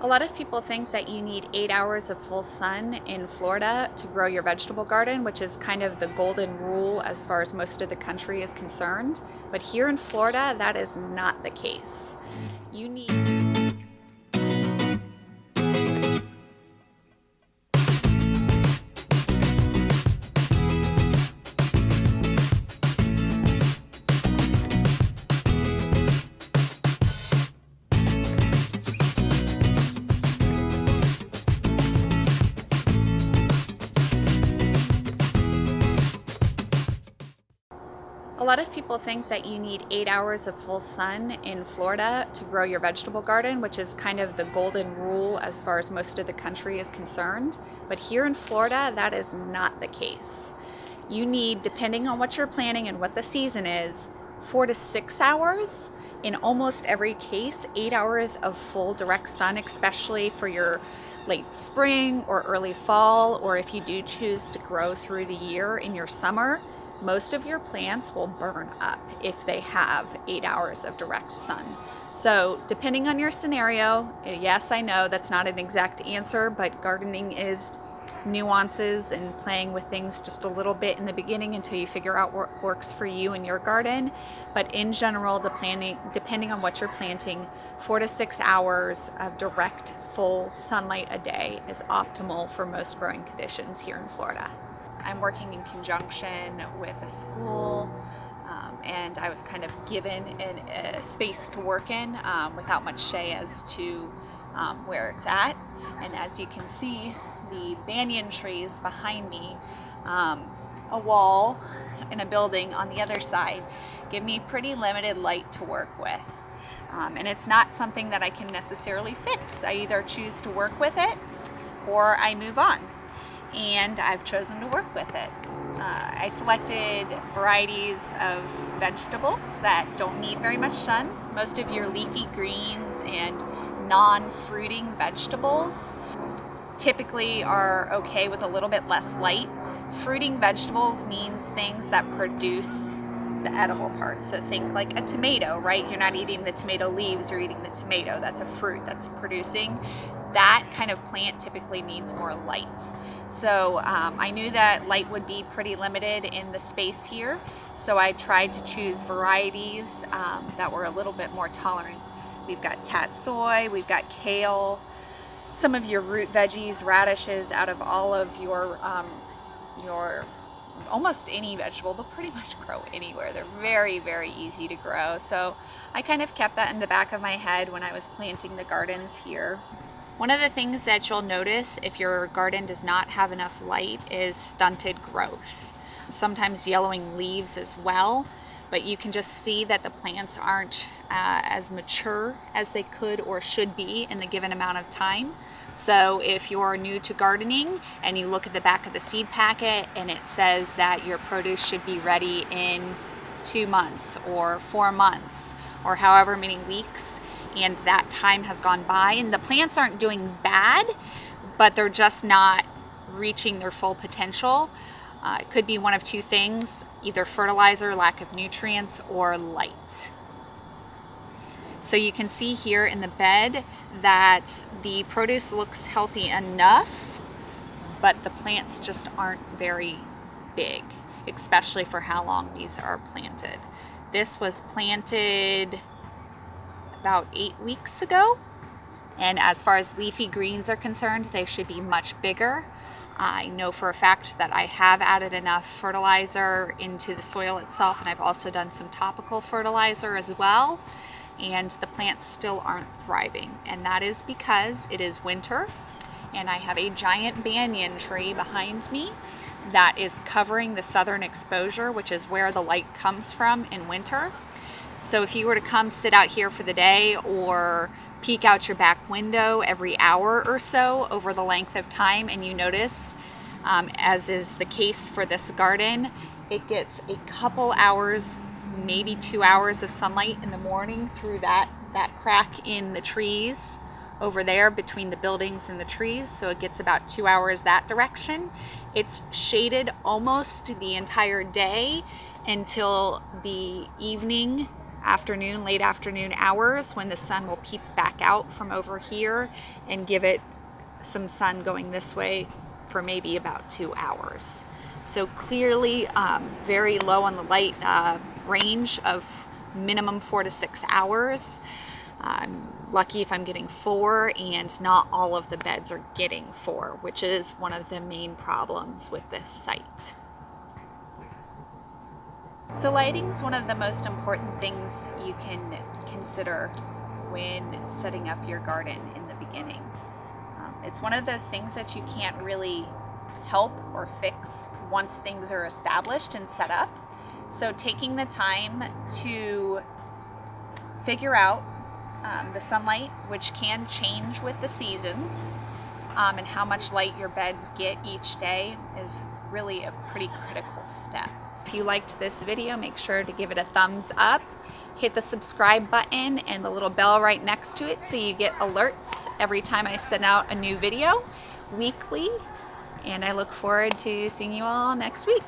A lot of people think that you need 8 hours of full sun in Florida to grow your vegetable garden, which is kind of the golden rule as far as most of the country is concerned. But here in Florida, that is not the case. You need A lot of people think that you need 8 hours of full sun in Florida to grow your vegetable garden, which is kind of the golden rule as far as most of the country is concerned. But here in Florida, that is not the case. You need, depending on what you're planting and what the season is, 4 to 6 hours. In almost every case, 8 hours of full direct sun, especially for your late spring or early fall, or if you do choose to grow through the year in your summer. Most of your plants will burn up if they have 8 hours of direct sun. So depending on your scenario, yes, I know that's not an exact answer, but gardening is nuances and playing with things just a little bit in the beginning until you figure out what works for you in your garden. But in general, depending on what you're planting, 4 to 6 hours of direct full sunlight a day is optimal for most growing conditions here in Florida. I'm working in conjunction with a school, and I was kind of given a space to work in without much say as to where it's at. And as you can see, the banyan trees behind me, a wall and a building on the other side give me pretty limited light to work with. And it's not something that I can necessarily fix. I either choose to work with it or I move on. And I've chosen to work with it. I selected varieties of vegetables that don't need very much sun. Most of your leafy greens and non-fruiting vegetables typically are okay with a little bit less light. Fruiting vegetables means things that produce the edible parts. So think like a tomato, right? You're not eating the tomato leaves, you're eating the tomato. That's a fruit that's producing. That kind of plant typically needs more light. So I knew that light would be pretty limited in the space here, so I tried to choose varieties that were a little bit more tolerant. We've got tatsoi, we've got kale, some of your root veggies, radishes, out of all of your almost any vegetable. They'll pretty much grow anywhere. They're very, very easy to grow. So I kind of kept that in the back of my head when I was planting the gardens here. One of the things that you'll notice if your garden does not have enough light is stunted growth. Sometimes yellowing leaves as well, but you can just see that the plants aren't as mature as they could or should be in the given amount of time. So if you're new to gardening and you look at the back of the seed packet and it says that your produce should be ready in 2 months or 4 months or however many weeks, and that time has gone by and the plants aren't doing bad, but they're just not reaching their full potential. It could be one of two things, either fertilizer, lack of nutrients, or light. So you can see here in the bed that the produce looks healthy enough, but the plants just aren't very big, especially for how long these are planted. This was planted about 8 weeks ago, and as far as leafy greens are concerned, they should be much bigger. I know for a fact that I have added enough fertilizer into the soil itself, and I've also done some topical fertilizer as well, and the plants still aren't thriving, and that is because it is winter and I have a giant banyan tree behind me that is covering the southern exposure, which is where the light comes from in winter. So if you were to come sit out here for the day or peek out your back window every hour or so over the length of time, and you notice, as is the case for this garden, it gets a couple hours, maybe 2 hours of sunlight in the morning through that crack in the trees over there between the buildings and the trees. So it gets about 2 hours that direction. It's shaded almost the entire day until the evening afternoon, late afternoon hours when the sun will peep back out from over here and give it some sun going this way for maybe about 2 hours. So clearly very low on the light range of minimum 4 to 6 hours. I'm lucky if I'm getting 4, and not all of the beds are getting 4, which is one of the main problems with this site. So lighting is one of the most important things you can consider when setting up your garden in the beginning. It's one of those things that you can't really help or fix once things are established and set up. So taking the time to figure out the sunlight, which can change with the seasons, and how much light your beds get each day is really a pretty critical step. If you liked this video, make sure to give it a thumbs up. Hit the subscribe button and the little bell right next to it so you get alerts every time I send out a new video weekly. And I look forward to seeing you all next week.